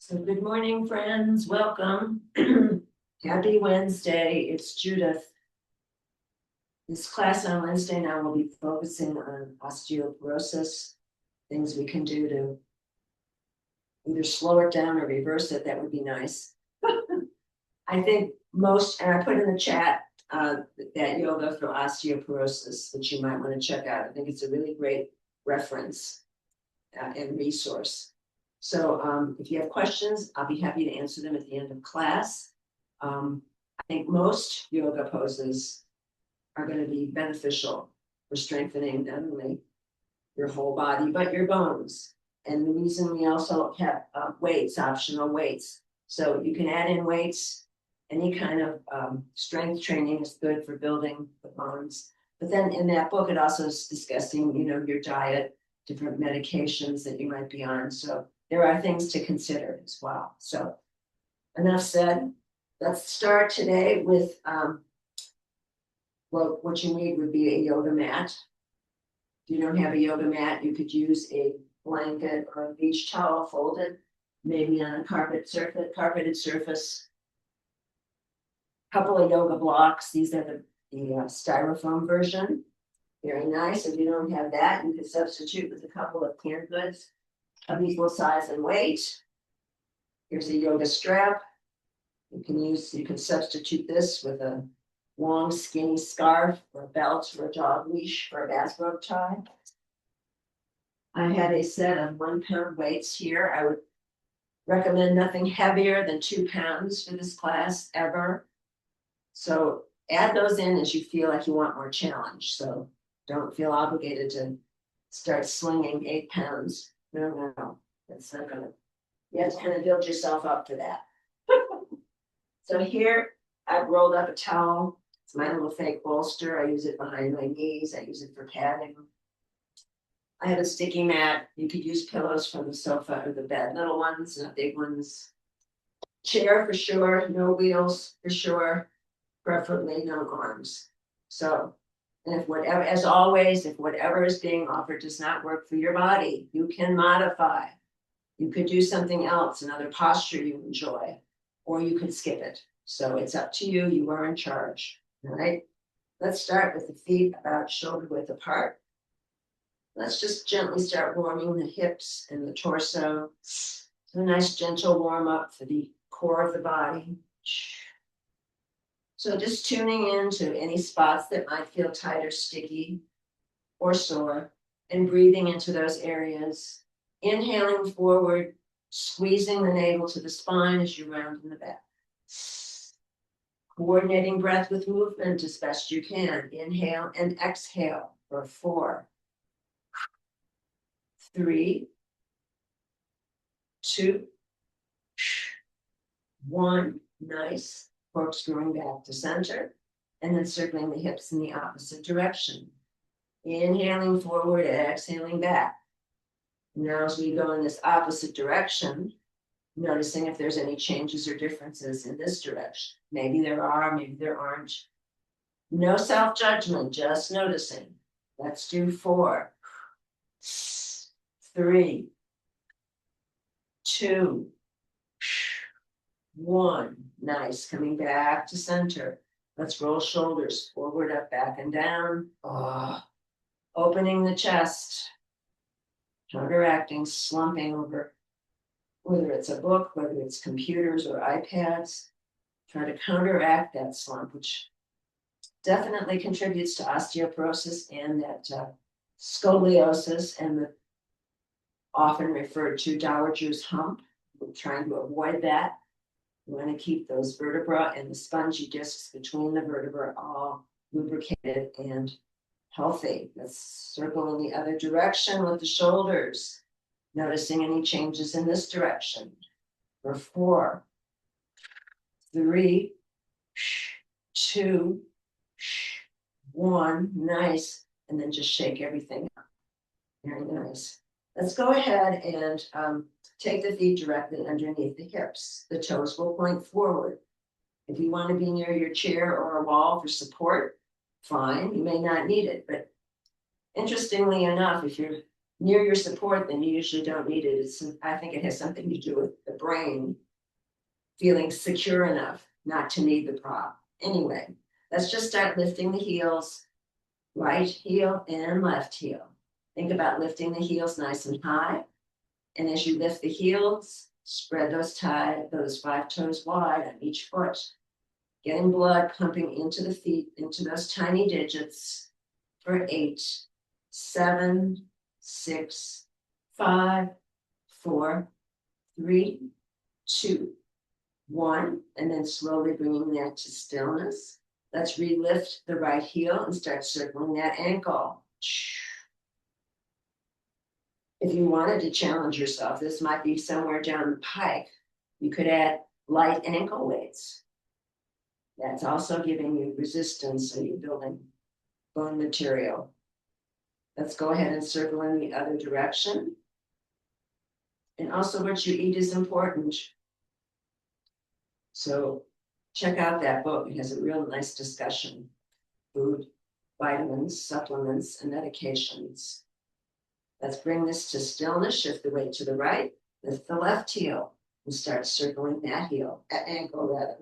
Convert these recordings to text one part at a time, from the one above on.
So good morning, friends. Welcome. Happy Wednesday. It's Judith. This class on Wednesday now will be focusing on osteoporosis, things we can do to either slow it down or reverse it. That would be nice. I think most, and I put in the chat that yoga for osteoporosis, which you might want to check out. I think it's a really great reference and resource. So if you have questions, I'll be happy to answer them at the end of class. I think most yoga poses are going to be beneficial for strengthening not only your whole body, but your bones. And the reason we also have weights, optional weights. So you can add in weights. Any kind of strength training is good for building the bones. But then in that book, it also is discussing, your diet, different medications that you might be on. So there are things to consider as well. So enough said. Let's start today with, well, what you need would be a yoga mat. If you don't have a yoga mat, you could use a blanket or a beach towel folded, maybe on a carpeted surface. Couple of yoga blocks. These are the styrofoam version. Very nice. If you don't have that, you could substitute with a couple of canned goods of equal size and weight. Here's a yoga strap. You can substitute this with a long skinny scarf or a belt or a dog leash or a bathrobe tie. I had a set of 1 pound weights here. I would recommend nothing heavier than 2 pounds for this class ever. So add those in as you feel like you want more challenge. So don't feel obligated to start slinging 8 pounds. No. That's not gonna, you have to kind of build yourself up for that. So here I've rolled up a towel. It's my little fake bolster. I use it behind my knees. I use it for padding. I have a sticky mat. You could use pillows from the sofa or the bed, little ones, not big ones. Chair for sure, no wheels for sure, preferably no arms. So, and if whatever, as always, if whatever is being offered does not work for your body, you can modify. You could do something else, another posture you enjoy, or you could skip it. So it's up to you. You are in charge. All right. Let's start with the feet about shoulder width apart. Let's just gently start warming the hips and the torso. So a nice gentle warm up for the core of the body. So just tuning into any spots that might feel tight or sticky or sore and breathing into those areas. Inhaling forward, squeezing the navel to the spine as you round in the back. Coordinating breath with movement as best you can. Inhale and exhale for 4, 3, 2, 1. Nice. Corkscrewing back to center and then circling the hips in the opposite direction. Inhaling forward, exhaling back. Now as we go in this opposite direction, noticing if there's any changes or differences in this direction. Maybe there are, maybe there aren't. No self-judgment, just noticing. Let's do 4, 3, 2, 1. Nice. Coming back to center. Let's roll shoulders forward, up, back, and down. Opening the chest. Counteracting, slumping over, whether it's a book, whether it's computers or iPads. Try to counteract that slump, which definitely contributes to osteoporosis and that scoliosis and the often referred to dowager's hump. We're trying to avoid that. You want to keep those vertebrae and the spongy discs between the vertebrae all lubricated and healthy. Let's circle in the other direction with the shoulders. Noticing any changes in this direction. For 4, 3, 2, 1. Nice. And then just shake everything up. Very nice. Let's go ahead and take the feet directly underneath the hips. The toes will point forward. If you want to be near your chair or a wall for support, fine. You may not need it. But interestingly enough, if you're near your support, then you usually don't need it. I think it has something to do with the brain feeling secure enough not to need the prop. Anyway, let's just start lifting the heels, right heel and left heel. Think about lifting the heels nice and high. And as you lift the heels, spread those 5 toes wide on each foot, getting blood pumping into the feet, into those tiny digits for 8, 7, 6, 5, 4, 3, 2, 1, and then slowly bringing that to stillness. Let's relift the right heel and start circling that ankle. If you wanted to challenge yourself, this might be somewhere down the pike. You could add light ankle weights. That's also giving you resistance, so you're building bone material. Let's go ahead and circle in the other direction. And also what you eat is important. So check out that book. It has a real nice discussion. Food, vitamins, supplements, and medications. Let's bring this to stillness. Shift the weight to the right. Lift the left heel and start circling that ankle rather.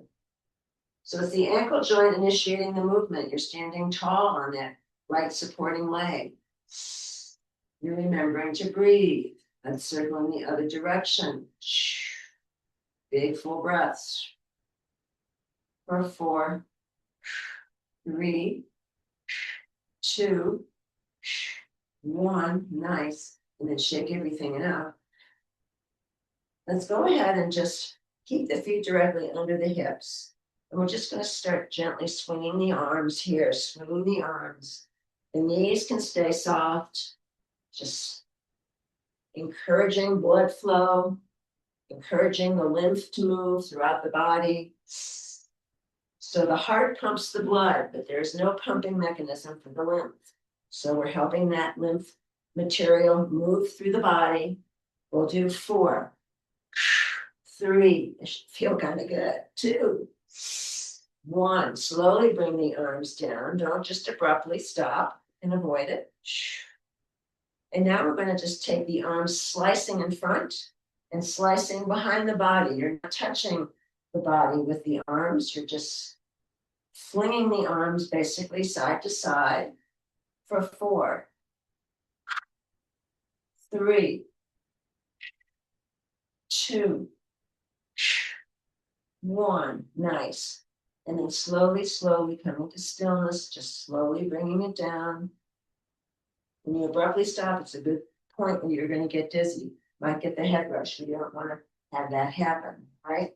So it's the ankle joint initiating the movement. You're standing tall on that right supporting leg. You're remembering to breathe. Let's circle in the other direction. Big full breaths. For 4, 3, 2, 1. Nice. And then shake everything out. Let's go ahead and just keep the feet directly under the hips. And we're just going to start gently swinging the arms here. Swing the arms. The knees can stay soft. Just encouraging blood flow. Encouraging the lymph to move throughout the body. So the heart pumps the blood, but there's no pumping mechanism for the lymph. So we're helping that lymph material move through the body. We'll do 4, 3, it should feel kind of good. 2, 1, slowly bring the arms down. Don't just abruptly stop and avoid it. And now we're going to just take the arms slicing in front and slicing behind the body. You're not touching the body with the arms. You're just flinging the arms basically side to side for 4, 3, 2, 1. Nice. And then slowly, slowly coming to stillness, just slowly bringing it down. When you abruptly stop, it's a good point where you're going to get dizzy. Might get the head rush. You don't want to have that happen, right?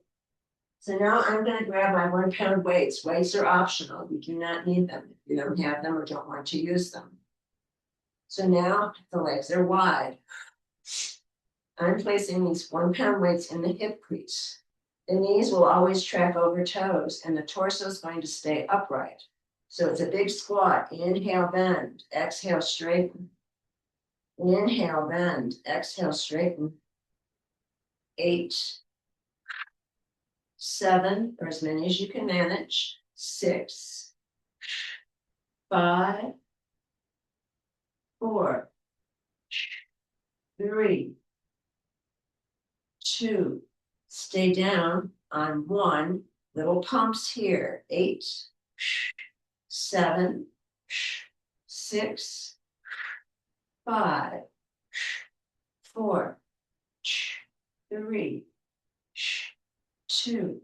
So now I'm going to grab my 1 pound weights. Weights are optional. You do not need them if you don't have them or don't want to use them. So now the legs are wide. I'm placing these 1 pound weights in the hip crease. The knees will always track over toes and the torso is going to stay upright. So it's a big squat. Inhale, bend. Exhale, straighten. Inhale, bend. Exhale, straighten. 8, 7, or as many as you can manage. 6, 5, 4, 3, 2. Stay down on 1. Little pumps here. 8, 7, 6, 5, 4, 3, 2.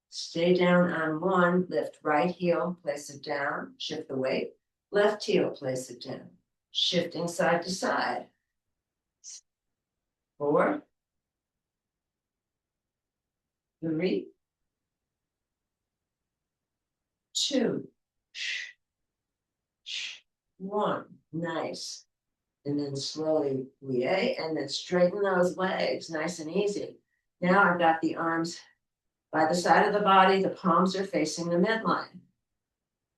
Stay down on 1. Lift right heel, place it down. Shift the weight. Left heel, place it down. Shifting side to side. 4, 3, 2, 1. Nice. And then slowly plie, and then straighten those legs, nice and easy. Now I've got the arms by the side of the body. The palms are facing the midline.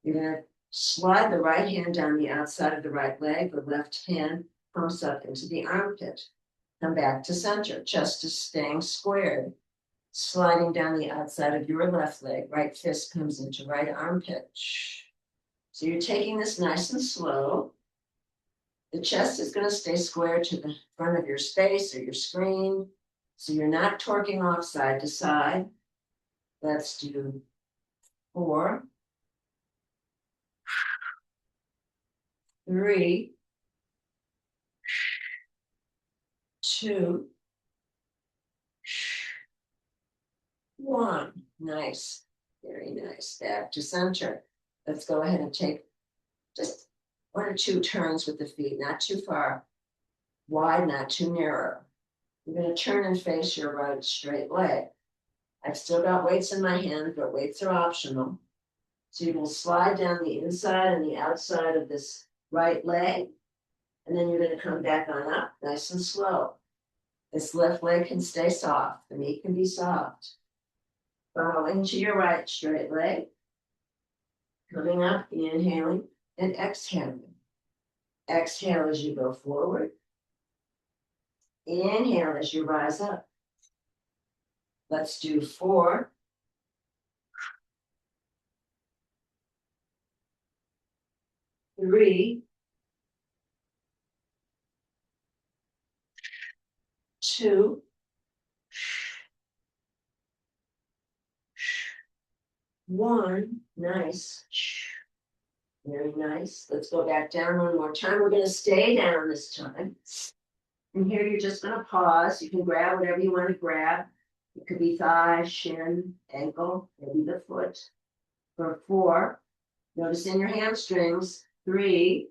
You're going to slide the right hand down the outside of the right leg. The left hand pumps up into the armpit. Come back to center. Chest is staying squared. Sliding down the outside of your left leg. Right fist comes into right armpit. So you're taking this nice and slow. The chest is going to stay square to the front of your space or your screen. So you're not torquing off side to side. Let's do 4, 3, 2, 1. Nice. Very nice. Back to center. Let's go ahead and take just 1 or 2 turns with the feet, not too far. Wide, not too narrow. You're going to turn and face your right straight leg. I've still got weights in my hand, but weights are optional. So you will slide down the inside and the outside of this right leg, and then you're going to come back on up, nice and slow. This left leg can stay soft. The knee can be soft. Following to your right straight leg. Coming up, inhaling and exhaling. Exhale as you go forward. Inhale as you rise up. Let's do 4, 3, 2, 1. Nice. Very nice. Let's go back down one more time. We're going to stay down this time. And here you're just going to pause. You can grab whatever you want to grab. It could be thigh, shin, ankle, maybe the foot. For 4, notice in your hamstrings. 3,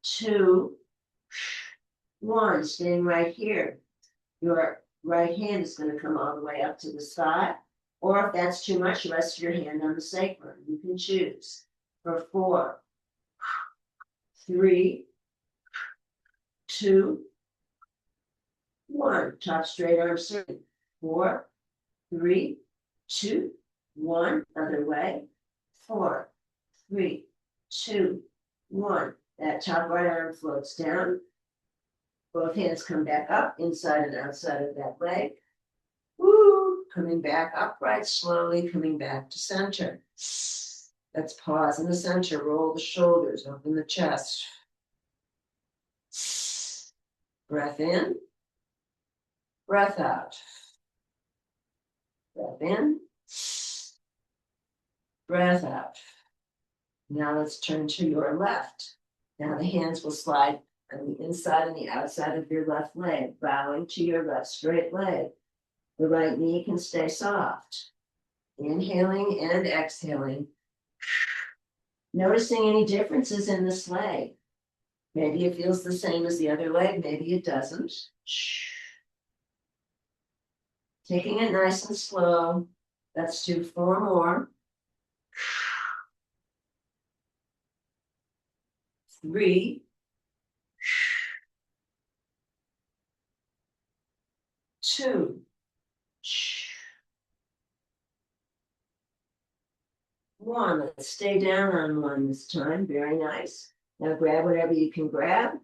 2, 1. Staying right here. Your right hand is going to come all the way up to the side. Or if that's too much, rest your hand on the sacrum. You can choose. For 4, 3, 2, 1. Top straight arm circle. 4, 3, 2, 1. Other way. 4, 3, 2, 1. That top right arm floats down. Both hands come back up, inside and outside of that leg. Woo! Coming back upright, slowly coming back to center. Let's pause in the center, roll the shoulders, open the chest. Breath in, breath out. Breath in, breath out. Now let's turn to your left. Now the hands will slide on the inside and the outside of your left leg, bowing to your left straight leg. The right knee can stay soft. Inhaling and exhaling. Noticing any differences in this leg. Maybe it feels the same as the other leg, maybe it doesn't. Taking it nice and slow. Let's do 4 more. 3, 2, 1. Let's stay down on 1 this time. Very nice. Now grab whatever you can grab.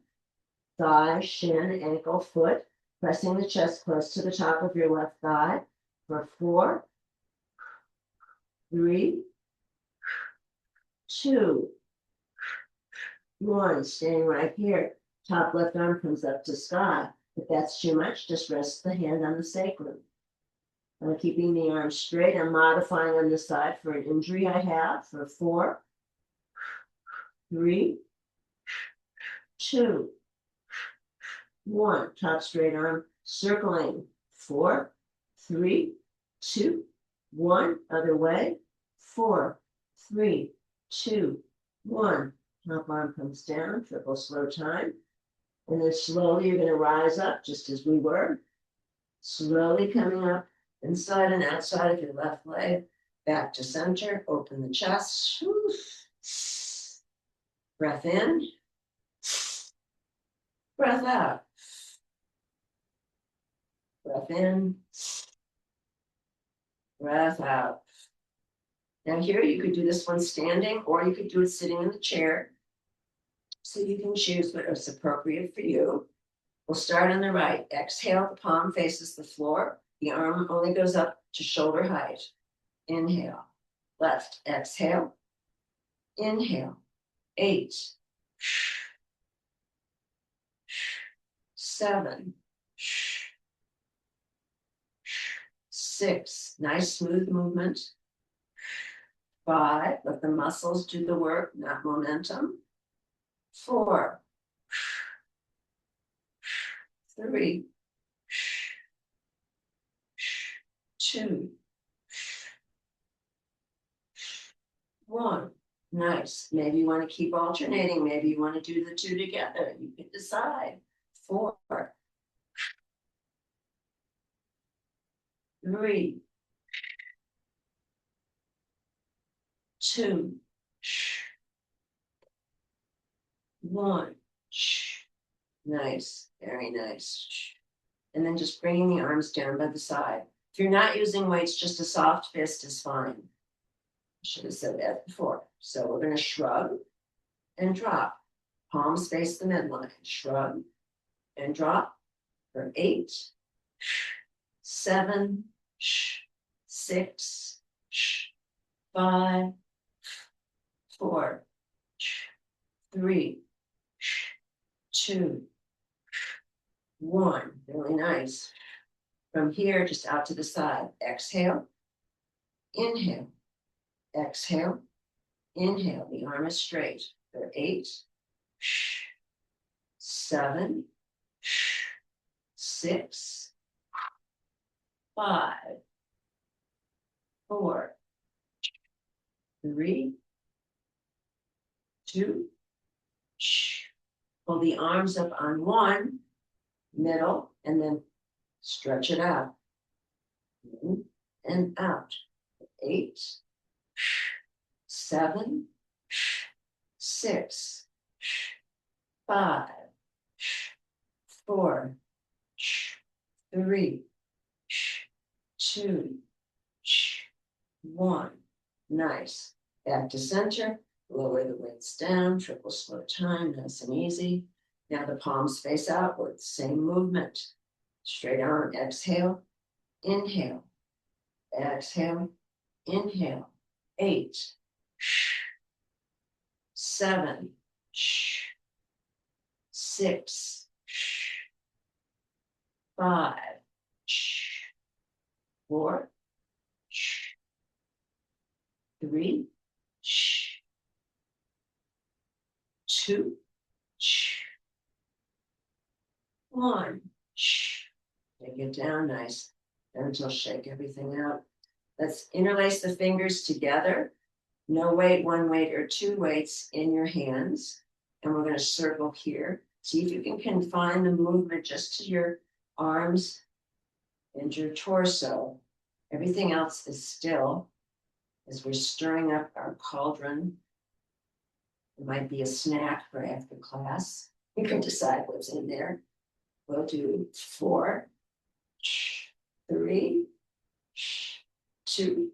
Thigh, shin, ankle, foot. Pressing the chest close to the top of your left thigh. For 4, 3, 2, 1. Staying right here. Top left arm comes up to sky. If that's too much, just rest the hand on the sacrum. I'm keeping the arm straight. I'm modifying on this side for an injury I have. For 4, 3, 2, 1. Top straight arm circling. 4, 3, 2, 1. Other way. 4, 3, 2, 1. Top arm comes down. Triple slow time. And then slowly you're going to rise up just as we were. Slowly coming up inside and outside of your left leg. Back to center. Open the chest. Breath in. Breath out. Breath in. Breath out. Now here you could do this one standing, or you could do it sitting in the chair. So you can choose whatever's appropriate for you. We'll start on the right. Exhale, the palm faces the floor. The arm only goes up to shoulder height. Inhale. Left. Exhale. Inhale. 8, 7, 6, nice smooth movement. 5, let the muscles do the work, not momentum. 4, 3, 2, 1. Nice. Maybe you want to keep alternating. Maybe you want to do the 2 together. You can decide. 4, 3, 2, 1. Nice. Very nice. And then just bringing the arms down by the side. If you're not using weights, just a soft fist is fine. I should have said that before. So we're going to shrug and drop. Palms face the midline. Shrug and drop for 8, 7, 6, 5, 4, 3, 2, 1. Really nice. From here, just out to the side. Exhale, inhale, exhale, inhale. The arm is straight for 8, 7, 6, 5, 4, 3, 2. Pull the arms up on 1, middle, and then stretch it out. In and out. 8, 7, 6, 5, 4, 3, 2, 1. Nice. Back to center. Lower the weights down. Triple slow time. Nice and easy. Now the palms face outward. Same movement. Straight arm. Exhale. Inhale. Exhale. Inhale. 8, 7, 6, 5, 4, 3, 2, 1. Take it down nice. Gentle shake everything out. Let's interlace the fingers together. No weight, 1 weight, or 2 weights in your hands. And we're going to circle here. See if you can confine the movement just to your arms and your torso. Everything else is still as we're stirring up our cauldron. It might be a snack for after class. You can decide what's in there. We'll do 4, 3, 2,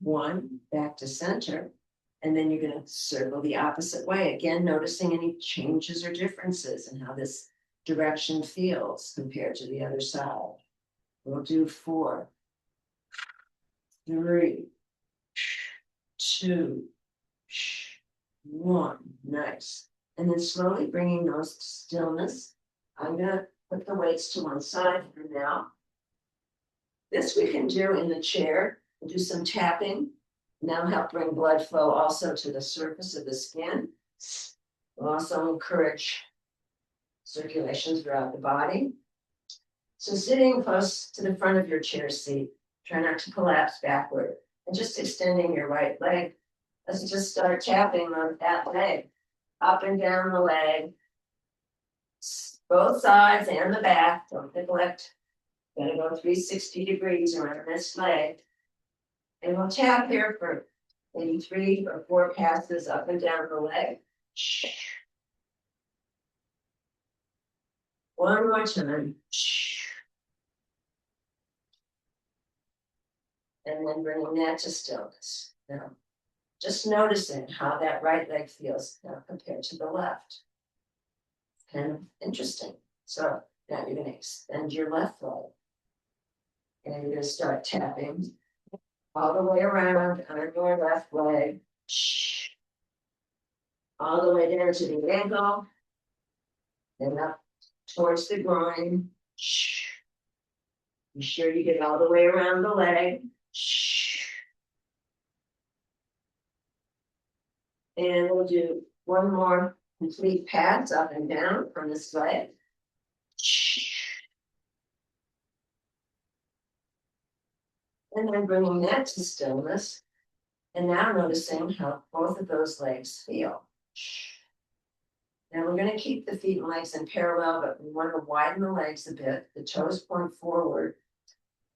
1, back to center. And then you're going to circle the opposite way. Again, noticing any changes or differences in how this direction feels compared to the other side. We'll do 4, 3, 2, 1. Nice. And then slowly bringing those to stillness. I'm going to put the weights to one side for now. This we can do in the chair. We'll do some tapping. And that'll help bring blood flow also to the surface of the skin. We'll also encourage circulation throughout the body. So sitting close to the front of your chair seat, try not to collapse backward, and just extending your right leg. Let's just start tapping on that leg, up and down the leg, both sides and the back. Don't neglect. Gonna go 360 degrees around this leg. And we'll tap here for maybe 3 or 4 passes up and down the leg. One more time. And then bringing that to stillness. Now, just noticing how that right leg feels now compared to the left. Kind of interesting. So now you're going to extend your left leg. And you're going to start tapping all the way around on your left leg. All the way down to the ankle. And up towards the groin. Be sure you get all the way around the leg. And we'll do one more complete pass up and down from this leg. And then bringing that to stillness. And now noticing how both of those legs feel. Now we're going to keep the feet and legs in parallel, but we want to widen the legs a bit. The toes point forward.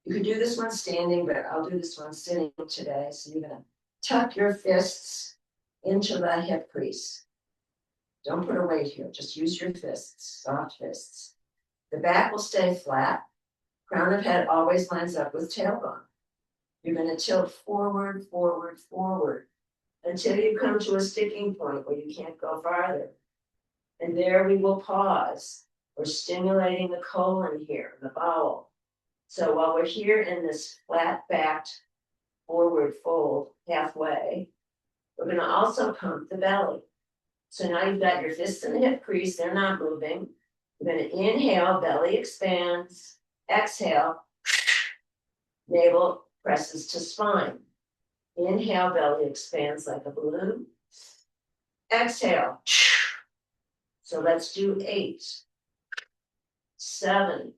You could do this one standing, but I'll do this one sitting today. So you're going to tuck your fists into the hip crease. Don't put a weight here. Just use your fists, soft fists. The back will stay flat. Crown of head always lines up with tailbone. You're going to tilt forward, forward, forward until you come to a sticking point where you can't go farther. And there we will pause. We're stimulating the colon here, the bowel. So while we're here in this flat-backed forward fold halfway, we're going to also pump the belly. So now you've got your fists in the hip crease. They're not moving. You're going to inhale, belly expands. Exhale, navel presses to spine. Inhale, belly expands like a balloon. Exhale. So let's do 8, 7,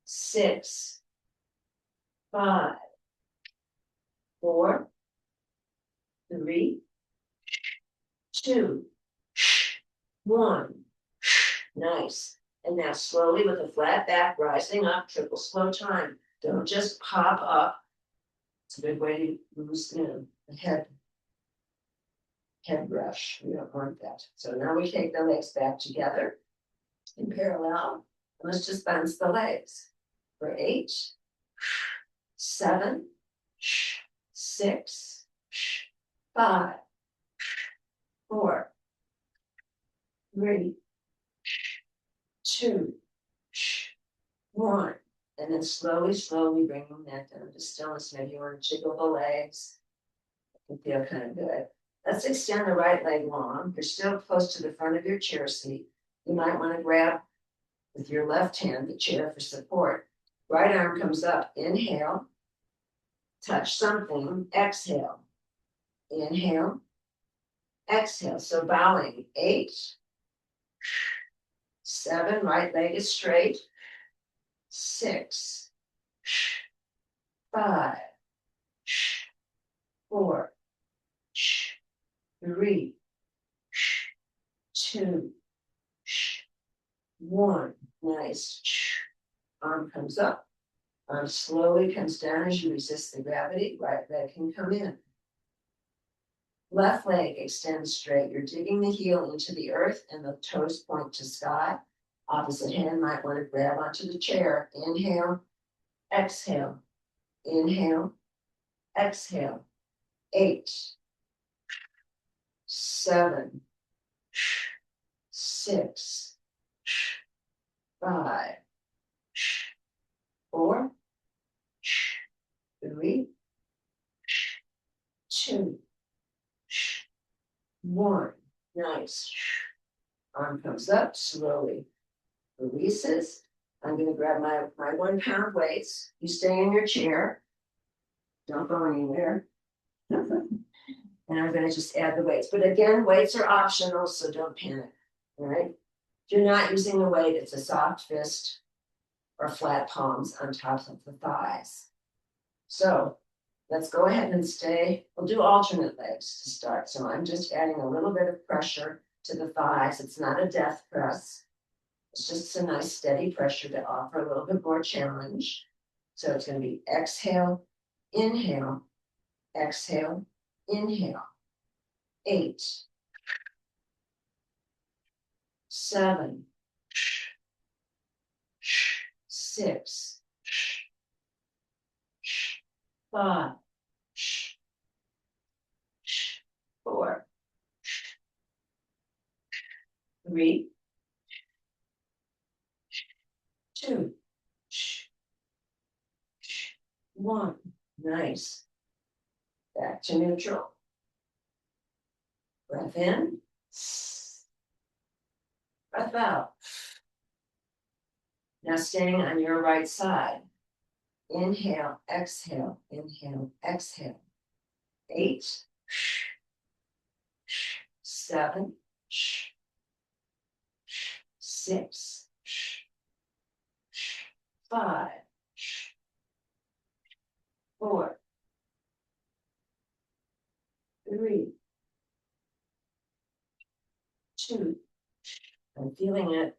6, 5, 4, 3, 2, 1. Nice. And now slowly with a flat back, rising up, triple slow time. Don't just pop up. It's a good way to loosen the head brush. We don't want that. So now we take the legs back together in parallel. And let's just bounce the legs for 8, 7, 6, 5, 4, 3, 2, 1. And then slowly, slowly bringing that down to stillness. Maybe you want to jiggle the legs. It can feel kind of good. Let's extend the right leg long. You're still close to the front of your chair seat. You might want to grab with your left hand the chair for support. Right arm comes up. Inhale. Touch something. Exhale. Inhale. Exhale. So bowing. 8, 7. Right leg is straight. 6, 5, 4, 3, 2, 1. Nice. Arm comes up. Arm slowly comes down as you resist the gravity. Right leg can come in. Left leg extends straight. You're digging the heel into the earth and the toes point to sky. Opposite hand might want to grab onto the chair. Inhale, exhale, inhale, exhale. 8, 7, 6, 5, 4, 3, 2, 1. Nice. Arm comes up slowly. Releases. I'm going to grab my 1 pound weights. You stay in your chair. Don't go anywhere. And I'm going to just add the weights. But again, weights are optional, so don't panic. All right. If you're not using the weight, it's a soft fist or flat palms on top of the thighs. So let's go ahead and stay. We'll do alternate legs to start. So I'm just adding a little bit of pressure to the thighs. It's not a death press. It's just a nice steady pressure to offer a little bit more challenge. So it's going to be exhale, inhale, exhale, inhale. 8, 7, 6, 5, 4, 3, 2, 1. Nice. Back to neutral. Breath in. Breath out. Now staying on your right side. Inhale, exhale, inhale, exhale. 8, 7, 6, 5, 4, 3, 2. I'm feeling it.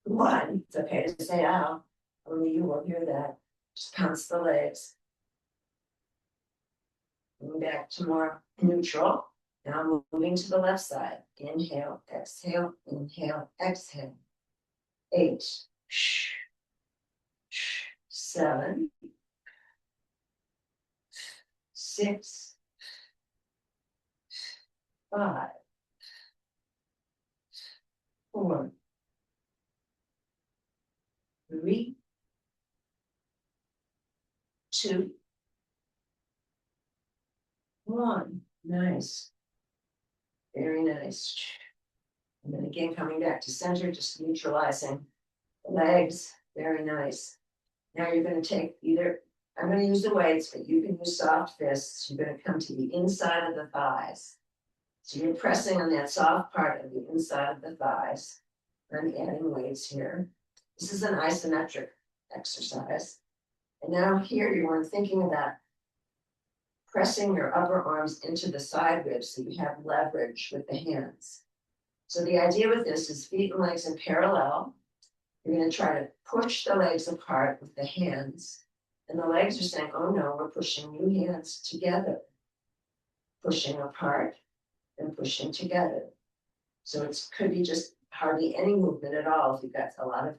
1. It's okay to say out. Only you will hear that. Just bounce the legs. Moving back to more neutral. Now moving to the left side. Inhale, exhale, inhale, exhale. 8, 7, 6, 5, 4, 3, 2, 1. Nice. Very nice. And then again, coming back to center, just neutralizing the legs. Very nice. Now you're going to take either, I'm going to use the weights, but you can use soft fists. You're going to come to the inside of the thighs. So you're pressing on that soft part of the inside of the thighs. I'm adding weights here. This is an isometric exercise. And now here you are thinking about pressing your upper arms into the side ribs so you have leverage with the hands. So the idea with this is feet and legs in parallel. You're going to try to push the legs apart with the hands. And the legs are saying, oh no, we're pushing new hands together. Pushing apart and pushing together. So it could be just hardly any movement at all if you've got a lot of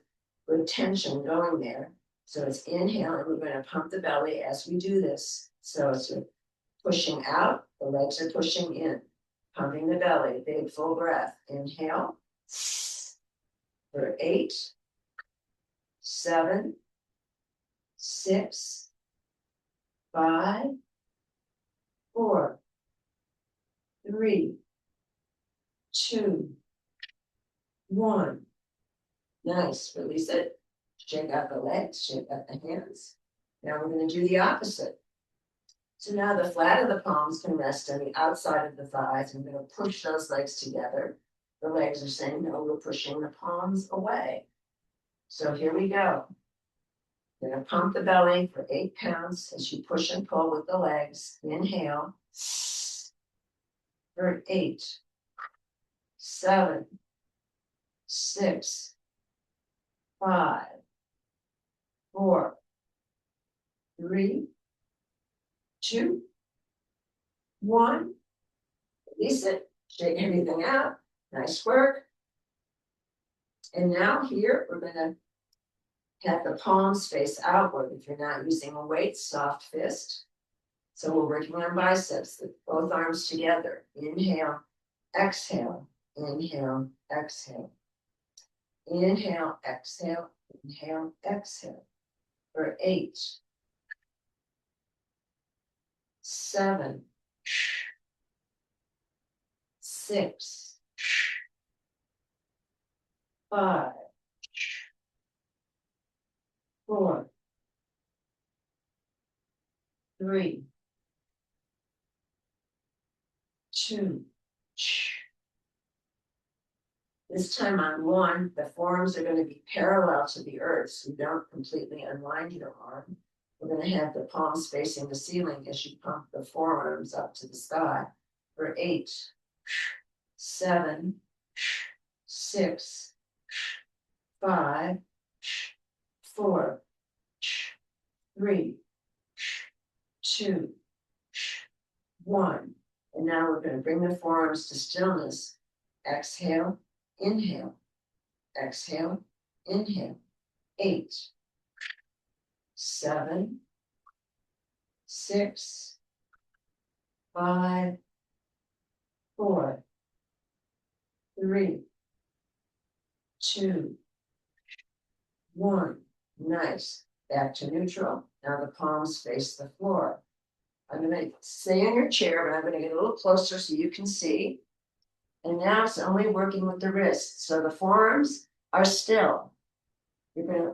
good tension going there. So it's inhale, and we're going to pump the belly as we do this. So it's pushing out, the legs are pushing in, pumping the belly, big full breath. Inhale for 8, 7, 6, 5, 4, 3, 2, 1. Nice. Release it. Shake out the legs, shake out the hands. Now we're going to do the opposite. So now the flat of the palms can rest on the outside of the thighs. I'm going to push those legs together. The legs are saying, no, we're pushing the palms away. So here we go. You're going to pump the belly for 8 counts as you push and pull with the legs. Inhale. For 8, 7, 6, 5, 4, 3, 2, 1. Release it. Shake everything out. Nice work. And now here, we're going to have the palms face outward. If you're not using a weight, soft fist. So we're working on biceps, both arms together. Inhale, exhale, inhale, exhale. Inhale, exhale, inhale, exhale. For 8, 7, 6, 5, 4, 3, 2. This time on 1, the forearms are going to be parallel to the earth, so you don't completely unwind your arm. We're going to have the palms facing the ceiling as you pump the forearms up to the sky. For 8, 7, 6, 5, 4, 3, 2, 1. And now we're going to bring the forearms to stillness. Exhale, inhale, exhale, inhale. 8, 7, 6, 5, 4, 3, 2, 1. Nice. Back to neutral. Now the palms face the floor. I'm going to stay in your chair, but I'm going to get a little closer so you can see. And now it's only working with the wrists. So the forearms are still. You're going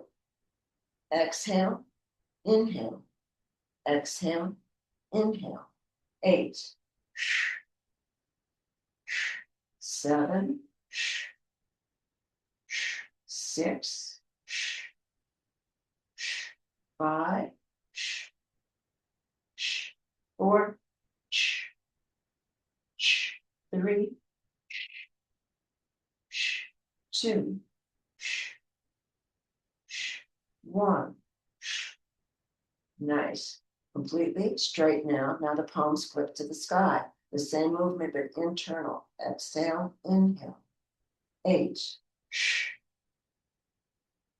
to exhale, inhale, exhale, inhale. 8, 7, 6, 5, 4, 3, 2, 1. Nice. Completely straight now. Now the palms flip to the sky. The same movement, but internal. Exhale, inhale. 8,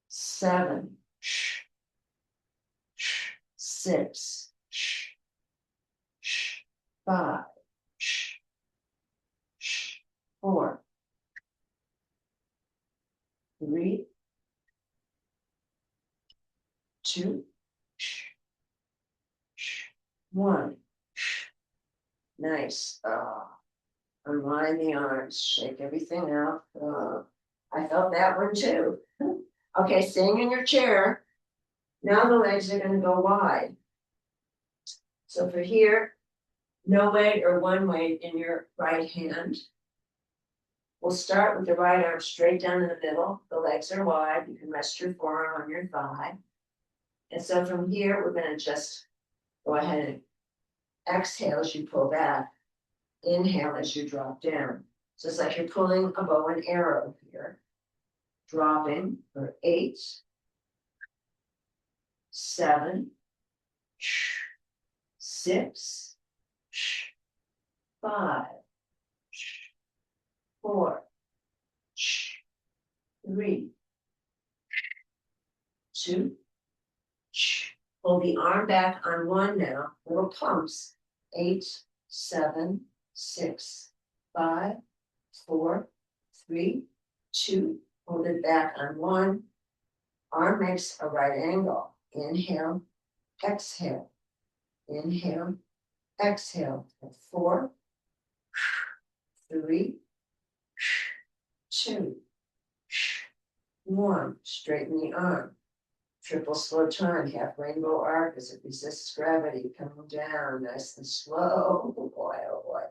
7, 6, 5, 4, 3, 2, 1. Nice. Unwind the arms, shake everything out. I felt that one too. Okay, staying in your chair. Now the legs are going to go wide. So for here, no weight or one weight in your right hand. We'll start with the right arm straight down in the middle. The legs are wide. You can rest your forearm on your thigh. And so from here, we're going to just go ahead and exhale as you pull back. Inhale as you drop down. So it's like you're pulling a bow and arrow here. Dropping for 8, 7, 6, 5, 4, 3, 2. Pull the arm back on 1 now. Little pumps. 8, 7, 6, 5, 4, 3, 2. Hold it back on 1. Arm makes a right angle. Inhale, exhale. Inhale, exhale. 4, 3, 2, 1. Straighten the arm. Triple slow turn, half rainbow arc as it resists gravity, coming down nice and slow. Oh boy, oh boy.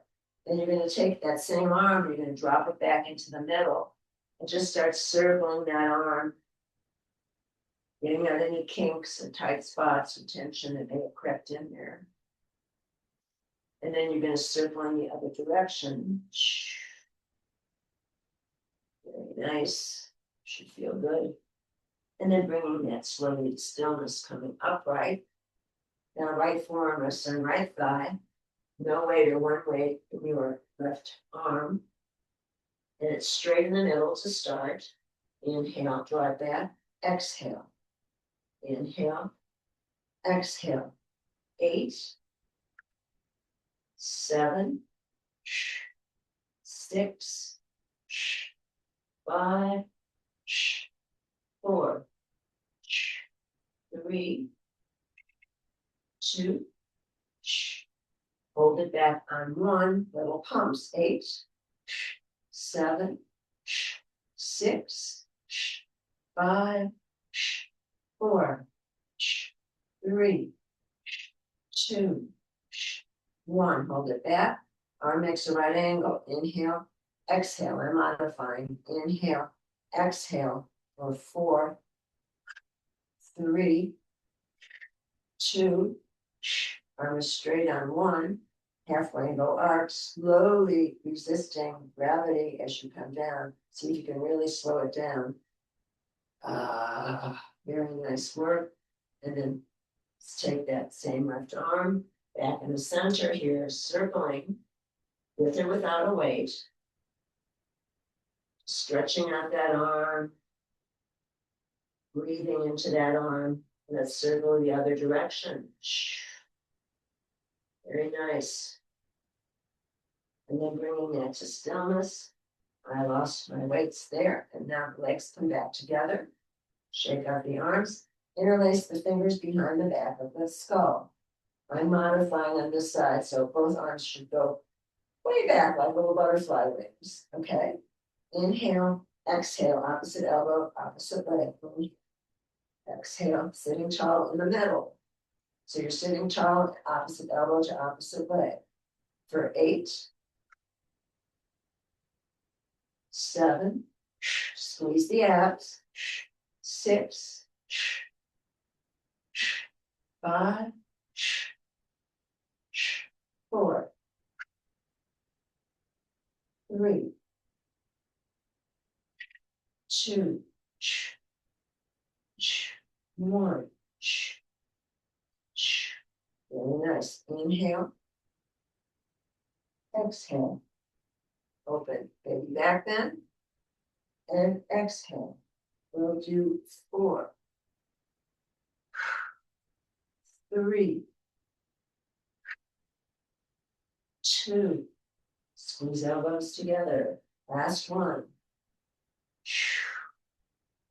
Then you're going to take that same arm, you're going to drop it back into the middle and just start circling that arm, getting out any kinks and tight spots and tension that may have crept in there. And then you're going to circle in the other direction. Very nice. Should feel good. And then bringing that slowly to stillness, coming upright. Now right forearm rests on right thigh. No weight or one weight in your left arm. And it's straight in the middle to start. Inhale, draw it back. Exhale. Inhale. Exhale. 8, 7, 6, 5, 4, 3, 2. Hold it back on 1. Little pumps. 8, 7, 6, 5, 4, 3, 2, 1. Hold it back. Arm makes a right angle. Inhale, exhale. I'm modifying. Inhale, exhale. For 4, 3, 2. Arm is straight on 1. Half rainbow arc, slowly resisting gravity as you come down. See if you can really slow it down. Very nice work. And then let's take that same left arm back in the center here, circling with or without a weight. Stretching out that arm. Breathing into that arm. Let's circle the other direction. Very nice. And then bringing that to stillness. I lost my weights there. And now the legs come back together. Shake out the arms. Interlace the fingers behind the back of the skull. I'm modifying on this side, so both arms should go way back like little butterfly wings. Okay? Inhale, exhale, opposite elbow, opposite leg. Exhale, sitting tall in the middle. So you're sitting tall, opposite elbow to opposite leg. For 8, 7, squeeze the abs. 6, 5, 4, 3, 2, 1. Very nice. Inhale. Exhale. Open. Baby back bend. And exhale. We'll do 4, 3, 2. Squeeze elbows together. Last one.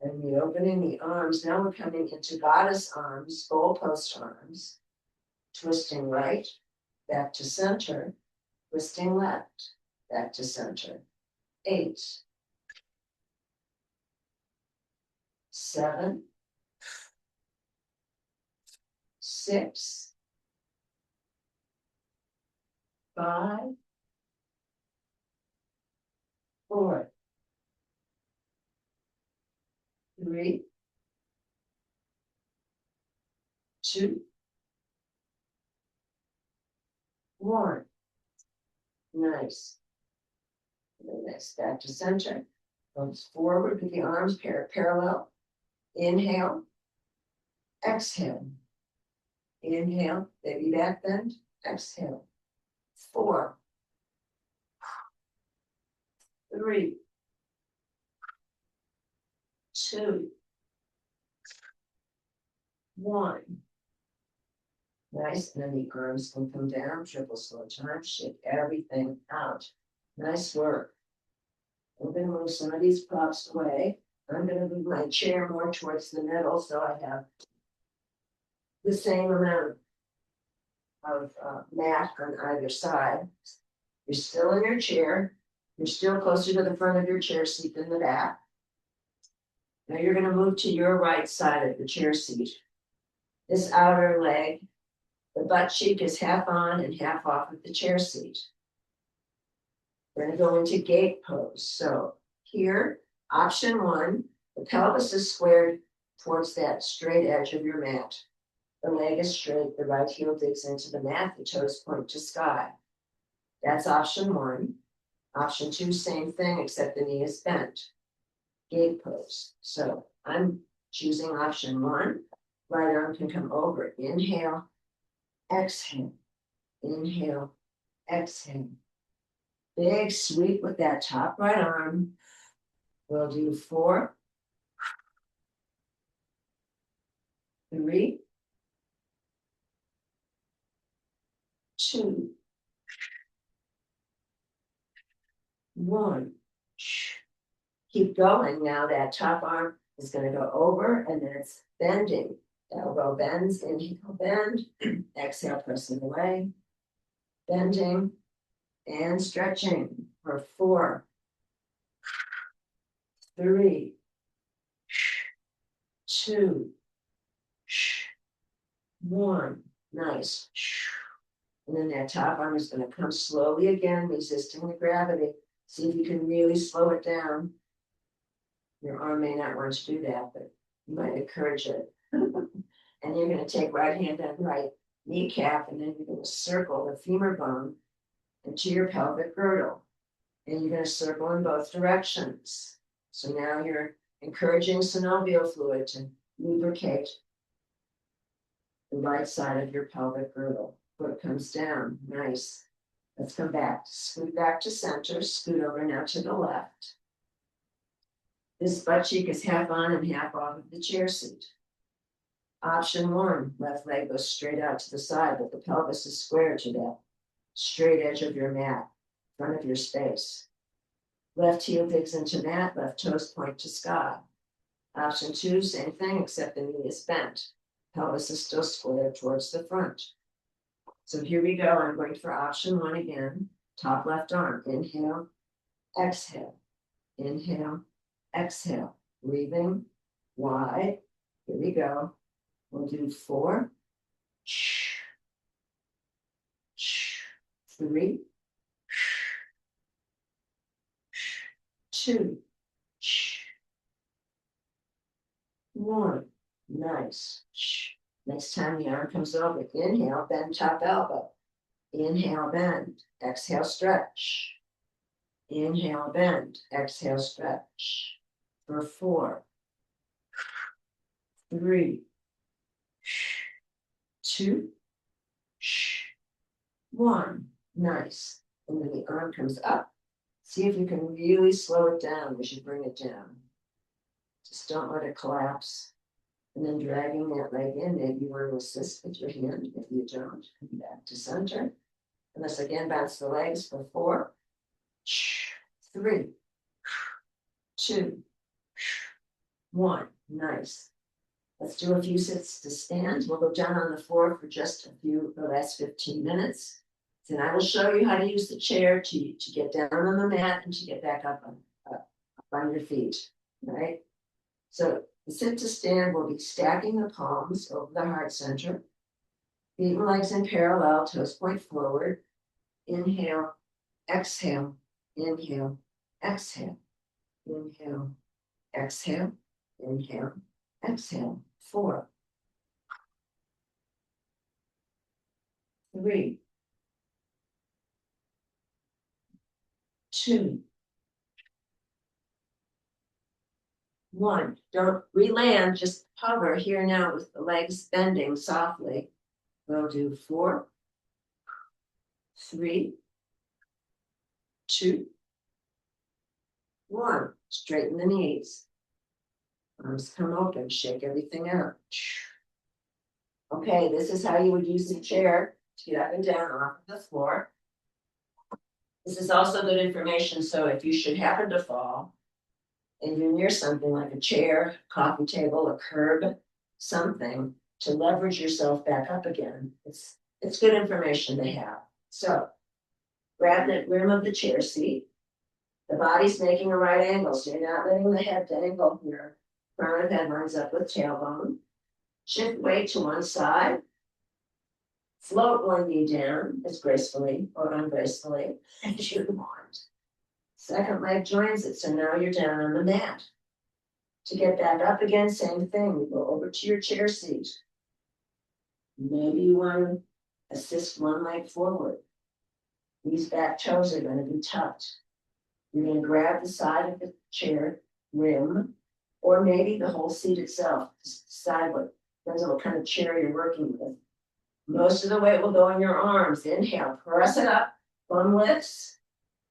And the opening the arms. Now we're coming into goddess arms, goalpost arms. Twisting right, back to center. Twisting left, back to center. 8, 7, 6, 5, 4, 3, 2, 1. Nice. Very nice. Back to center. Goes forward with the arms parallel. Inhale. Exhale. Inhale. Baby back bend. Exhale. 4, 3, 2, 1. Nice. And then the arms can come down. Triple slow time. Shake everything out. Nice work. I'm going to move some of these props away. I'm going to move my chair more towards the middle so I have the same amount of mat on either side. You're still in your chair. You're still closer to the front of your chair seat than the back. Now you're going to move to your right side of the chair seat. This outer leg, the butt cheek is half on and half off of the chair seat. We're going to go into gate pose. So here, option 1, the pelvis is squared towards that straight edge of your mat. The leg is straight, the right heel digs into the mat, the toes point to sky. That's option 1. Option 2, same thing, except the knee is bent. Gate pose. So I'm choosing option 1. Right arm can come over. Inhale, exhale, inhale, exhale. Big sweep with that top right arm. We'll do 4, 3, 2, 1. Keep going. Now that top arm is going to go over and then it's bending. Elbow bends, inhale, bend. Exhale, pressing away. Bending and stretching for 4, 3, 2, 1. Nice. And then that top arm is going to come slowly again, resisting the gravity. See if you can really slow it down. Your arm may not want to do that, but you might encourage it. And you're going to take right hand on right kneecap, and then you're going to circle the femur bone into your pelvic girdle. And you're going to circle in both directions. So now you're encouraging synovial fluid to lubricate the right side of your pelvic girdle. Foot comes down. Nice. Let's come back. Scoot back to center. Scoot over now to the left. This butt cheek is half on and half off of the chair seat. Option 1, left leg goes straight out to the side, but the pelvis is square to that straight edge of your mat, front of your space. Left heel digs into mat, left toes point to sky. Option 2, same thing, except the knee is bent. Pelvis is still squared towards the front. So here we go. I'm going for option 1 again. Top left arm. Inhale, exhale. Inhale, exhale. Breathing wide. Here we go. We'll do 4, 3, 2, 1. Nice. Next time the arm comes over, inhale, bend top elbow. Inhale, bend. Exhale, stretch. Inhale, bend. Exhale, stretch. For 4, 3, 2, 1. Nice. And then the arm comes up. See if you can really slow it down as you bring it down. Just don't let it collapse. And then dragging that leg in, maybe you want to assist with your hand. If you don't, come back to center. And let's again bounce the legs for 4, 3, 2, 1. Nice. Let's do a few sits to stand. We'll go down on the floor for just the last 15 minutes. Then I will show you how to use the chair to get down on the mat and to get back up on your feet. All right. So the sit to stand will be stacking the palms over the heart center. Feet and legs in parallel, toes point forward. Inhale, exhale, inhale, exhale, inhale, exhale, inhale, exhale. 4, 3, 2, 1. Don't re-land, just hover here now with the legs bending softly. We'll do 4, 3, 2, 1. Straighten the knees. Arms come open, shake everything out. Okay, this is how you would use the chair to get up and down off of the floor. This is also good information, so if you should happen to fall and you're near something like a chair, coffee table, a curb, something to leverage yourself back up again, it's good information to have. So grab the rim of the chair seat. The body's making a right angle, so you're not letting the head dangle here. Crown of head lines up with tailbone. Shift weight to one side. Float one knee down as gracefully or ungracefully as you want. Second leg joins it, so now you're down on the mat. To get back up again, same thing. You go over to your chair seat. Maybe you want to assist one leg forward. These back toes are going to be tucked. You're going to grab the side of the chair rim, or maybe the whole seat itself. Just decide depends on what kind of chair you're working with. Most of the weight will go in your arms. Inhale, press it up, bum lifts.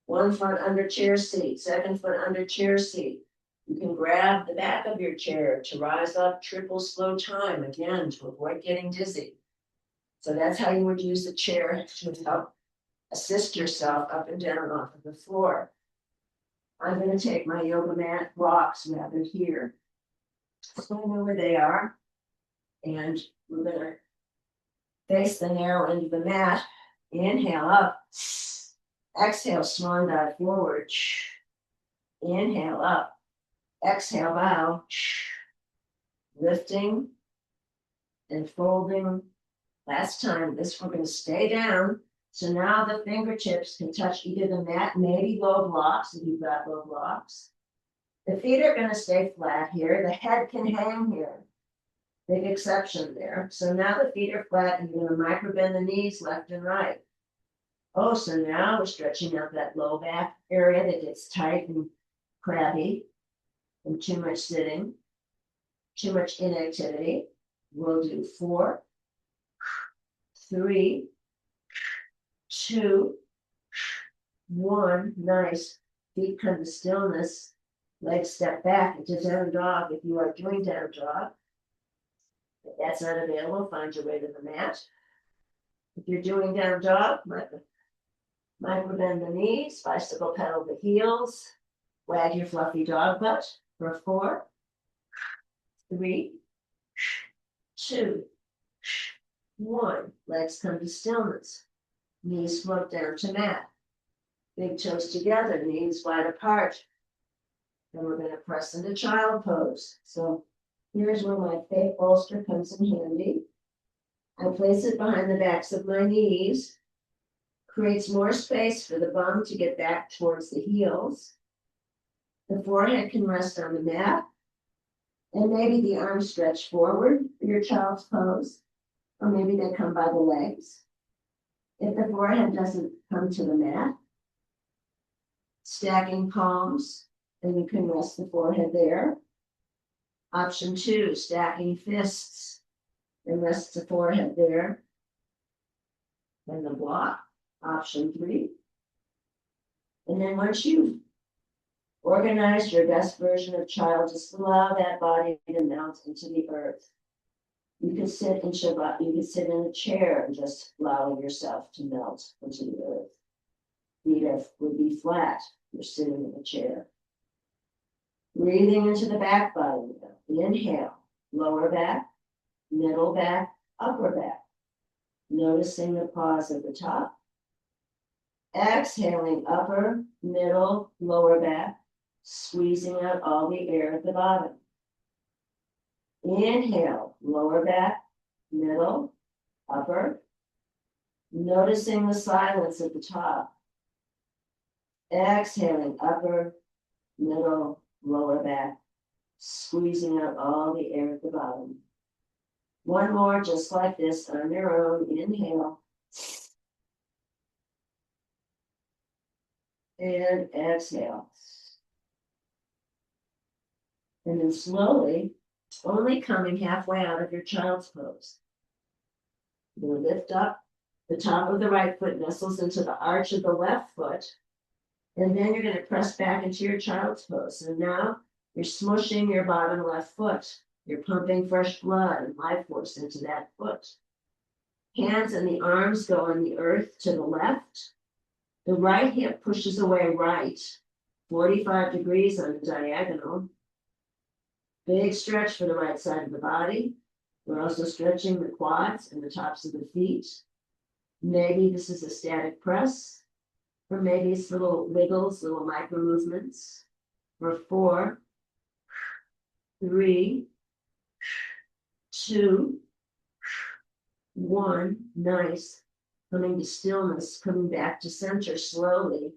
One foot under chair seat, second foot under chair seat. You can grab the back of your chair to rise up, triple slow time, again, to avoid getting dizzy. So that's how you would use the chair to help assist yourself up and down off of the floor. I'm going to take my yoga mat blocks rather here. So I know where they are. And we're going to face the narrow end of the mat. Inhale up. Exhale, swan dive forward. Inhale up. Exhale, bow. Lifting and folding. Last time, we're going to stay down. So now the fingertips can touch either the mat, maybe low blocks, if you've got low blocks. The feet are going to stay flat here. The head can hang here. Big exception there. So now the feet are flat and you're going to micro bend the knees left and right. Oh, so now we're stretching out that low back area that gets tight and crabby from too much sitting, too much inactivity. We'll do 4, 3, 2, 1. Nice. Feet come to stillness. Legs step back into down dog if you are doing down dog. If that's not available, find your way to the mat. If you're doing down dog, micro bend the knees, bicycle pedal the heels, wag your fluffy dog butt for 4, 3, 2, 1. Legs come to stillness. Knees float down to mat. Big toes together, knees wide apart. Then we're going to press into child pose. So here's where my fake bolster comes in handy. I place it behind the backs of my knees, creates more space for the bum to get back towards the heels. The forehead can rest on the mat, and maybe the arms stretch forward for your child's pose, or maybe they come by the legs. If the forehead doesn't come to the mat, stacking palms, and you can rest the forehead there. Option 2, stacking fists, and rest the forehead there. And the block, option 3. And then once you've organized your best version of child, just allow that body to melt into the earth. You can sit in Shabbat, you can sit in a chair and just allow yourself to melt into the earth. Feet would be flat, you're sitting in a chair. Breathing into the back body. Inhale, lower back, middle back, upper back. Noticing the pause at the top. Exhaling, upper, middle, lower back, squeezing out all the air at the bottom. Inhale, lower back, middle, upper. Noticing the silence at the top. Exhaling, upper, middle, lower back, squeezing out all the air at the bottom. One more, just like this, on your own. Inhale. And exhale. And then slowly, only coming halfway out of your child's pose. You're going to lift up. The top of the right foot nestles into the arch of the left foot. And then you're going to press back into your child's pose. And now you're smushing your bottom left foot. You're pumping fresh blood and life force into that foot. Hands and the arms go on the earth to the left. The right hip pushes away right, 45 degrees on the diagonal. Big stretch for the right side of the body. We're also stretching the quads and the tops of the feet. Maybe this is a static press, or maybe it's little wiggles, little micro movements. For 4, 3, 2, 1. Nice. Coming to stillness, coming back to center slowly.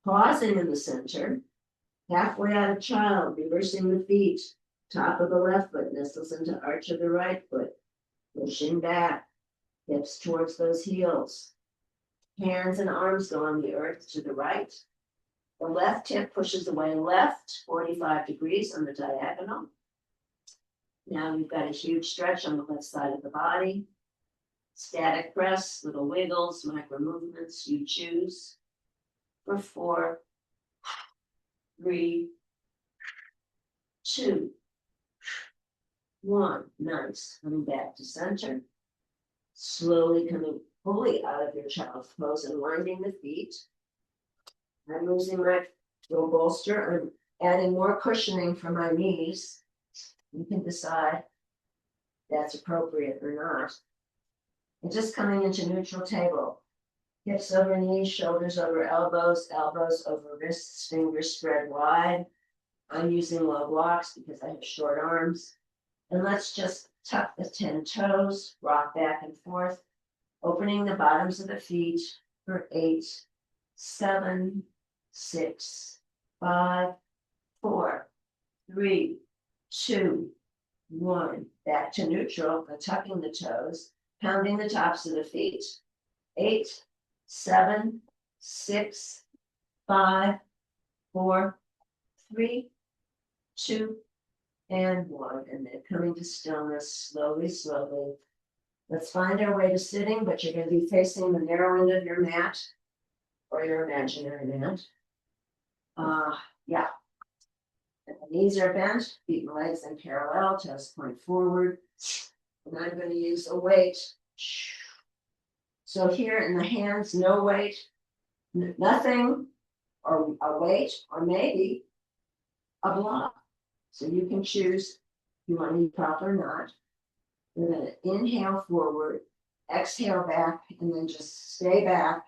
Pausing in the center. Halfway out of child, reversing the feet. Top of the left foot nestles into arch of the right foot. Pushing back. Hips towards those heels. Hands and arms go on the earth to the right. The left hip pushes away left, 45 degrees on the diagonal. Now we've got a huge stretch on the left side of the body. Static press, little wiggles, micro movements, you choose. For 4, 3, 2, 1. Nice. Coming back to center. Slowly coming fully out of your child's pose and winding the feet. I'm using my little bolster. I'm adding more cushioning for my knees. You can decide that's appropriate or not. And just coming into neutral table. Hips over knees, shoulders over elbows, elbows over wrists, fingers spread wide. I'm using low blocks because I have short arms. And let's just tuck the 10 toes, rock back and forth, opening the bottoms of the feet for 8, 7, 6, 5, 4, 3, 2, 1. Back to neutral, tucking the toes, pounding the tops of the feet. 8, 7, 6, 5, 4, 3, 2, and 1. And then coming to stillness slowly, slowly. Let's find our way to sitting, but you're going to be facing the narrow end of your mat or your imaginary mat. Yeah. And the knees are bent, feet and legs in parallel, toes point forward. And I'm going to use a weight. So here in the hands, no weight, nothing, or a weight, or maybe a block. So you can choose if you want to be prop or not. We're going to inhale forward, exhale back, and then just stay back.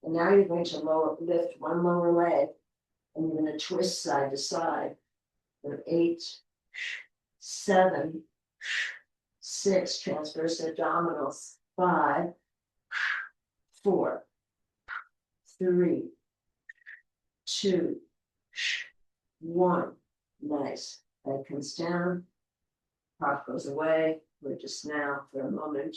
And now you're going to lift one lower leg, and you're going to twist side to side. For 8, 7, 6, transverse abdominals, 5, 4, 3, 2, 1. Nice. Head comes down, pop goes away. We're just now for a moment.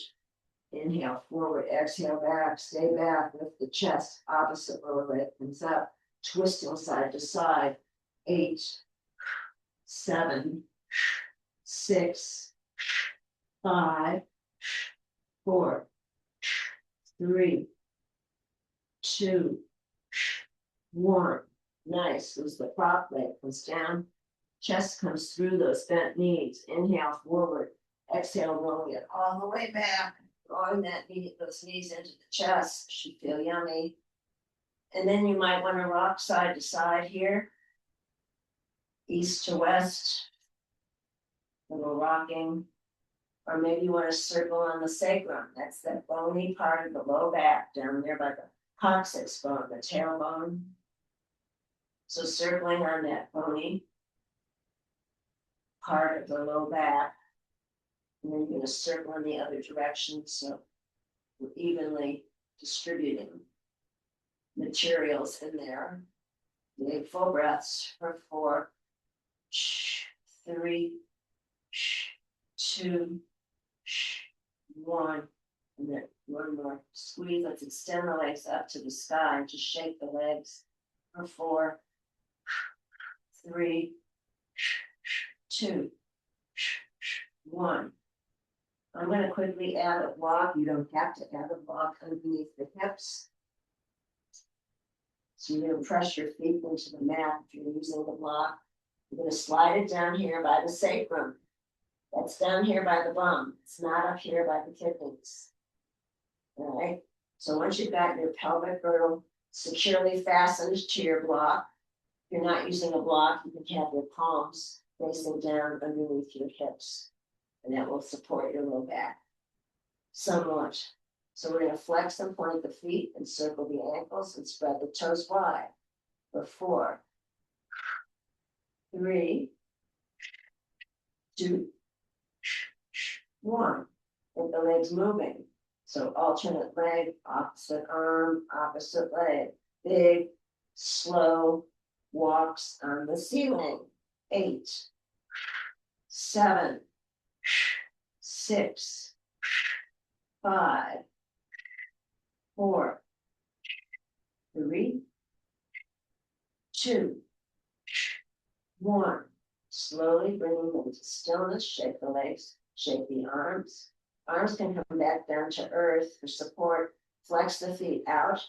Inhale forward, exhale back, stay back, lift the chest, opposite lower leg comes up, twisting side to side. 8, 7, 6, 5, 4, 3, 2, 1. Nice. Lose the prop, leg comes down. Chest comes through those bent knees. Inhale forward. Exhale, rolling it all the way back. Drawing those knees into the chest. Should feel yummy. And then you might want to rock side to side here. East to west. Little rocking. Or maybe you want to circle on the sacrum. That's that bony part of the low back down there by the coccyx bone, the tailbone. So circling on that bony part of the low back. And then you're going to circle in the other direction so we're evenly distributing materials in there. Take full breaths for 4, 3, 2, 1. And then one more squeeze. Let's extend the legs up to the sky and just shake the legs for 4, 3, 2, 1. I'm going to quickly add a block. You don't have to add a block underneath the hips. So you're going to press your feet into the mat if you're using the block. You're going to slide it down here by the sacrum. That's down here by the bum. It's not up here by the kidneys. All right. So once you've got your pelvic girdle securely fastened to your block, if you're not using a block, you can have your palms facing down underneath your hips. And that will support your low back somewhat. So we're going to flex and point the feet and circle the ankles and spread the toes wide for 4, 3, 2, 1. Get the legs moving. So alternate leg, opposite arm, opposite leg. Big, slow walks on the ceiling. 8, 7, 6, 5, 4, 3, 2, 1. Slowly bringing them to stillness. Shake the legs, shake the arms. Arms can come back down to earth for support. Flex the feet out.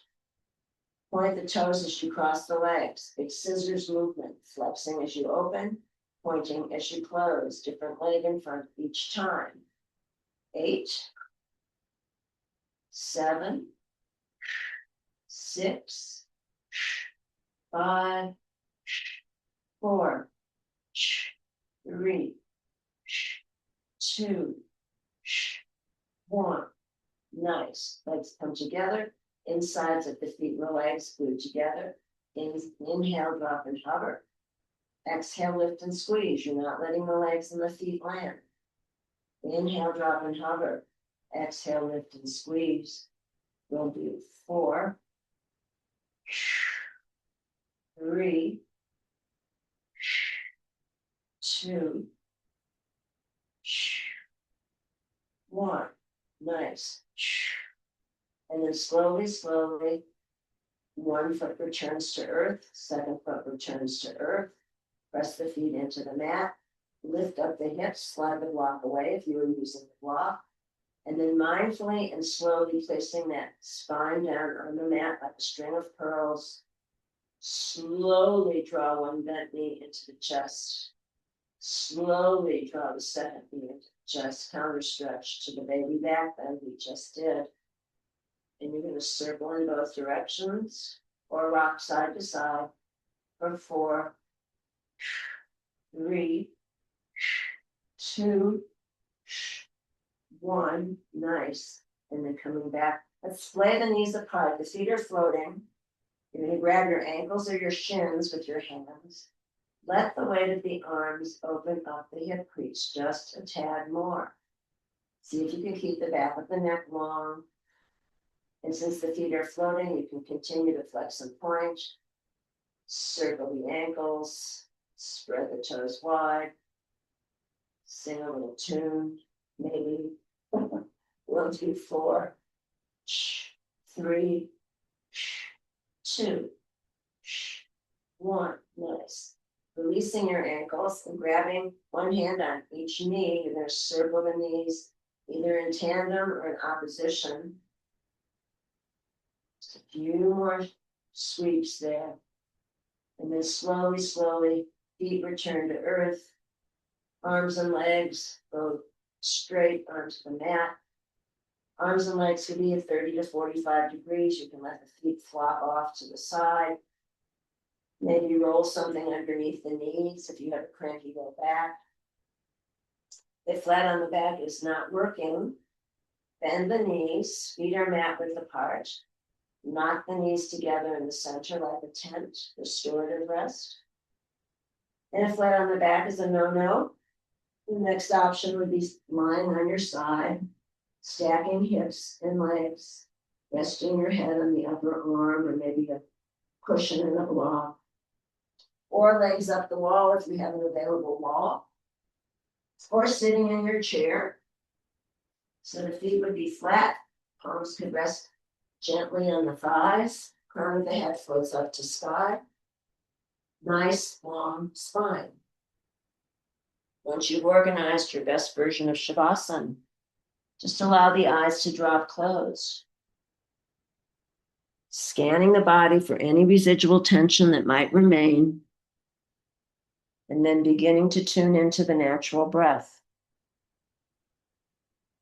Point the toes as you cross the legs. Big scissors movement. Flexing as you open, pointing as you close. Different leg in front each time. 8, 7, 6, 5, 4, 3, 2, 1. Nice. Legs come together. Insides of the feet and the legs glued together. Inhale, drop and hover. Exhale, lift and squeeze. You're not letting the legs and the feet land. Inhale, drop and hover. Exhale, lift and squeeze. We'll do 4, 3, 2, 1. Nice. And then slowly, slowly, one foot returns to earth, second foot returns to earth. Press the feet into the mat. Lift up the hips, slide the block away if you were using the block. And then mindfully and slowly placing that spine down on the mat like a string of pearls. Slowly draw one bent knee into the chest. Slowly draw the second knee into the chest. Counter stretch to the baby back bend we just did. And you're going to circle in both directions or rock side to side for 4, 3, 2, 1. Nice. And then coming back. Let's splay the knees apart. The feet are floating. You're going to grab your ankles or your shins with your hands. Let the weight of the arms open up the hip crease just a tad more. See if you can keep the back of the neck long. And since the feet are floating, you can continue to flex and point. Circle the ankles, spread the toes wide, sing a little tune, maybe 1, 2, 4, 3, 2, 1. Nice. Releasing your ankles and grabbing one hand on each knee. You're going to circle the knees either in tandem or in opposition. Just a few more sweeps there. And then slowly, slowly, feet return to earth. Arms and legs go straight onto the mat. Arms and legs can be at 30 to 45 degrees. You can let the feet flop off to the side. Maybe roll something underneath the knees if you have a cranky low back. If flat on the back is not working, bend the knees, feet are mat width apart. Knock the knees together in the center like a tent, restorative rest. And if flat on the back is a no-no, the next option would be lying on your side, stacking hips and legs, resting your head on the upper arm or maybe a cushion in a block, or legs up the wall if you have an available wall, or sitting in your chair. So the feet would be flat, palms could rest gently on the thighs, crown of the head floats up to sky. Nice long spine. Once you've organized your best version of Shavasana, just allow the eyes to drop closed. Scanning the body for any residual tension that might remain, and then beginning to tune into the natural breath.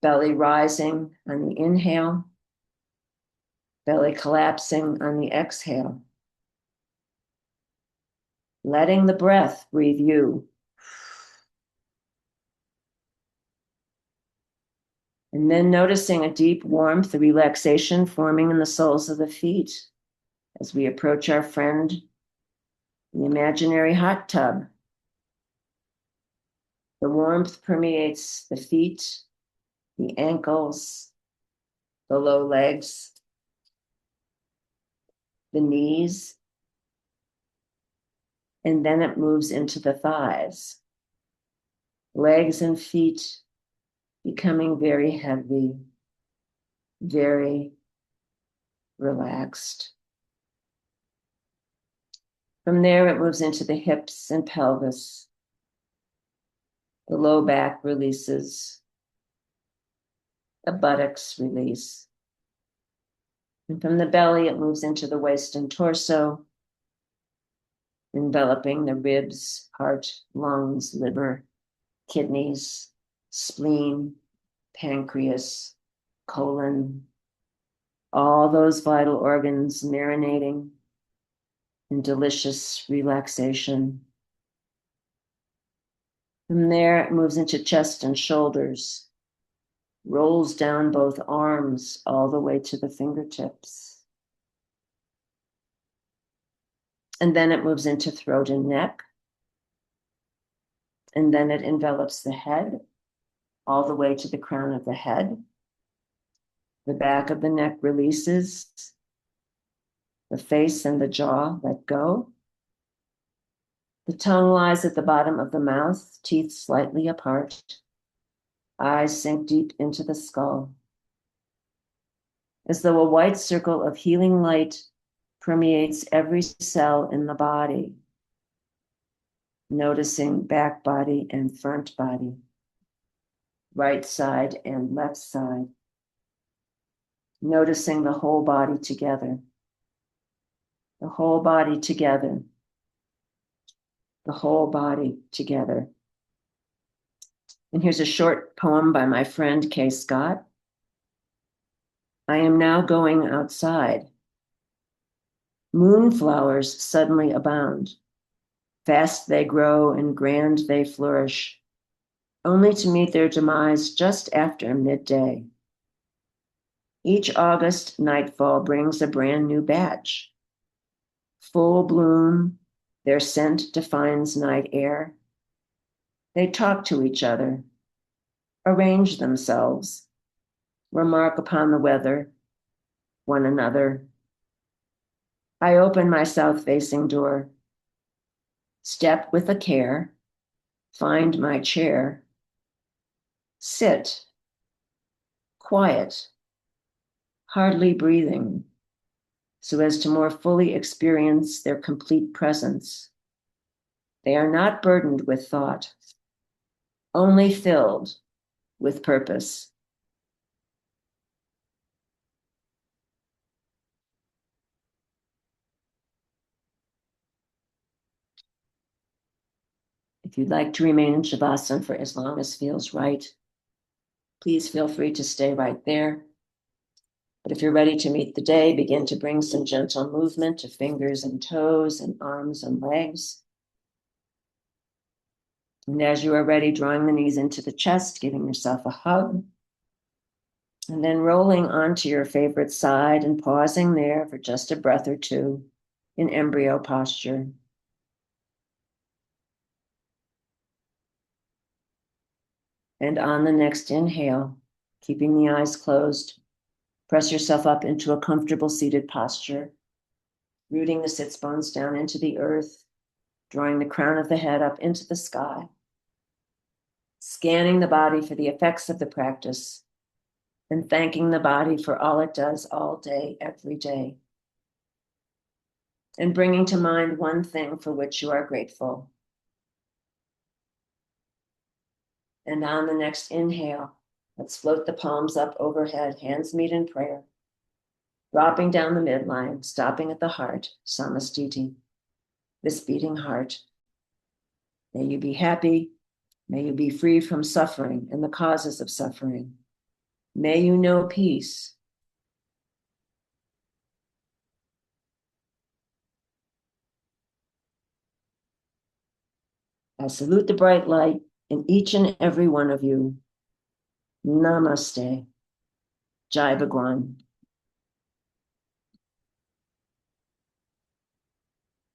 Belly rising on the inhale, belly collapsing on the exhale. Letting the breath breathe you. And then noticing a deep warmth, a relaxation forming in the soles of the feet as we approach our friend, the imaginary hot tub. The warmth permeates the feet, the ankles, the low legs, the knees, and then it moves into the thighs. Legs and feet becoming very heavy, very relaxed. From there, it moves into the hips and pelvis. The low back releases, the buttocks release. And from the belly, it moves into the waist and torso, enveloping the ribs, heart, lungs, liver, kidneys, spleen, pancreas, colon, all those vital organs marinating in delicious relaxation. From there, it moves into chest and shoulders, rolls down both arms all the way to the fingertips. And then it moves into throat and neck. And then it envelops the head all the way to the crown of the head. The back of the neck releases. The face and the jaw let go. The tongue lies at the bottom of the mouth, teeth slightly apart. Eyes sink deep into the skull. As though a white circle of healing light permeates every cell in the body. Noticing back body and front body, right side and left side. Noticing the whole body together. The whole body together. The whole body together. And here's a short poem by my friend Kay Scott. I am now going outside. Moonflowers suddenly abound. Fast they grow and grand they flourish, only to meet their demise just after midday. Each August nightfall brings a brand new batch. Full bloom, their scent defines night air. They talk to each other. arrange themselves, remark upon the weather, one another. I open my south-facing door, step with a care, find my chair, sit, quiet, hardly breathing, so as to more fully experience their complete presence. They are not burdened with thought, only filled with purpose. If you'd like to remain in Shavasana for as long as feels right, please feel free to stay right there. But if you're ready to meet the day, begin to bring some gentle movement to fingers and toes and arms and legs. And as you are ready, drawing the knees into the chest, giving yourself a hug, and then rolling onto your favorite side and pausing there for just a breath or two in embryo posture. And on the next inhale, keeping the eyes closed, press yourself up into a comfortable seated posture, rooting the sits bones down into the earth, drawing the crown of the head up into the sky, scanning the body for the effects of the practice, and thanking the body for all it does all day, every day. And bringing to mind one thing for which you are grateful. And on the next inhale, let's float the palms up overhead, hands meet in prayer, dropping down the midline, stopping at the heart, samastiti, this beating heart. May you be happy. May you be free from suffering and the causes of suffering. May you know peace. I salute the bright light in each and every one of you. Namaste. Jai Bhagwan.